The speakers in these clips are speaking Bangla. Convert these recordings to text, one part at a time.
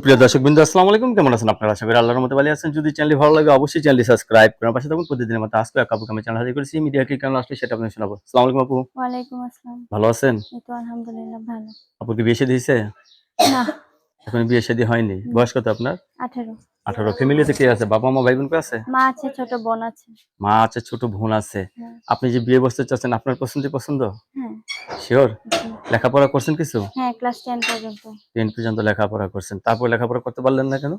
প্রিয় দর্শকবৃন্দ, আসসালামু আলাইকুম। কেমন আছেন আপনারা? আশা করি আল্লাহর রহমতে ভালো আছেন। যদি চ্যানেলটি ভালো লাগে অবশ্যই চ্যানেলটি সাবস্ক্রাইব করার পাশে থাকুন। প্রতিদিনের মতো আজকে এক আপুকে আমি চ্যানেল হাজির করেছি। মিডিয়া কি কেন আসলে সেটা আপনাকে শোনাবো। আসসালামু আলাইকুম আপু। ওয়ালাইকুম আসসালাম। ভালো আছেন? এই তো আলহামদুলিল্লাহ ভালো। আপুর কি বিয়ে শাদী হইছে? না। এখনো বিয়ে শাদী হয়নি। বয়স কত আপনার? 18। 18। ফ্যামিলিতে কে আছে? বাবা মা ভাই বোন কে আছে? মা আছে, ছোট বোন আছে। মা আছে, ছোট বোন আছে। হ্যাঁ। আপনি যে বিয়ে বসতে চাচ্ছেন আপনার পছন্দ? হ্যাঁ। শিওর? জি। লেখাপড়া করছেন কিছু? হ্যাঁ, ক্লাস 10 পর্যন্ত। 10 পর্যন্ত লেখাপড়া করছেন। তারপর লেখাপড়া করতে পারলেন না কেন?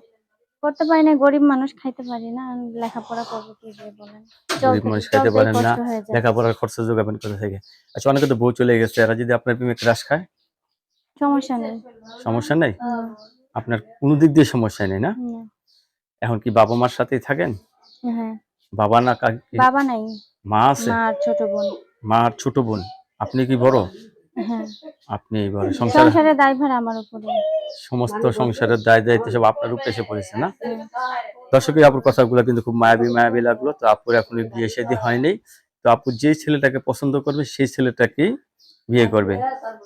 করতে পারি না, গরিব মানুষ, খাইতে পারি না। লেখাপড়া করব কি দিয়ে বলেন? গরিব মানুষ খাইতে চলতেই পারেন না, কষ্ট হয়ে যায়। লেখাপড়ার খরচ যোগাবেন কোথা থেকে? আচ্ছা, অনেকে তো বউ চলে গেছে, এরা যদি আপনার প্রেমে ক্রাশ খায়? সমস্যা নেই। সমস্যা নাই? হুম। আপনার কোনো দিক দিয়ে সমস্যা নেই না? না। এখন কি বাবা-মার সাথেই থাকেন? হ্যাঁ। বাবা না কি বাবা নাই। মা আছে? মা আর ছোট বোন। মা আর ছোট বোন। আপনি কি বড়? হ্যাঁ। আপনি বড়। সংসারে সংসারের দায়ভার আমার উপরে। সমস্ত সংসারের দায়-দায়িত্ব সব আপনার উপরে এসে পড়েছে না? হ্যাঁ। দর্শক, আপুর কথাগুলো কিন্তু খুব মায়াবী লাগলো। তো আপুর এখনো বিয়ে শাদী হয়নি। তো আপু যেই ছেলেটাকে পছন্দ করবে সেই ছেলেটাকেই বিয়ে করবে।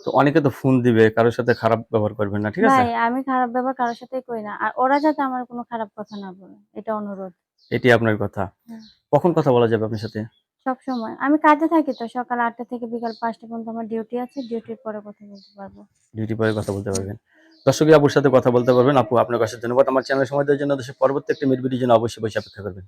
তো অনেকে তো ফোন দিবে, কারো সাথে খারাপ ব্যবহার করবেন না, ঠিক আছে? ভাই, আমি খারাপ ব্যবহার কারোর সাথেই করি না। আর ওরা যাতে আমার কোনো খারাপ কথা না বলে, এটা অনুরোধ। এটাই আপনার কথা। হ্যাঁ। কখন কথা বলা যাবে আপনার সাথে? সবসময়। আমি কাজে থাকি তো, সকাল ৮টা থেকে বিকাল ৫টা পর্যন্ত আমার ডিউটি আছে। ডিউটির পরে কথা বলতে পারবো। ডিউটি পরে কথা বলতে পারবেন। দর্শক, আপুর সাথে কথা বলতে পারবেন। আপু, আপনার কাছে ধন্যবাদ। আমার চ্যানেলে সময় দেওয়ার জন্য। দেশের পরবর্তী একটা মিট ভিডিওর জন্য অবশ্যই অপেক্ষা করবেন।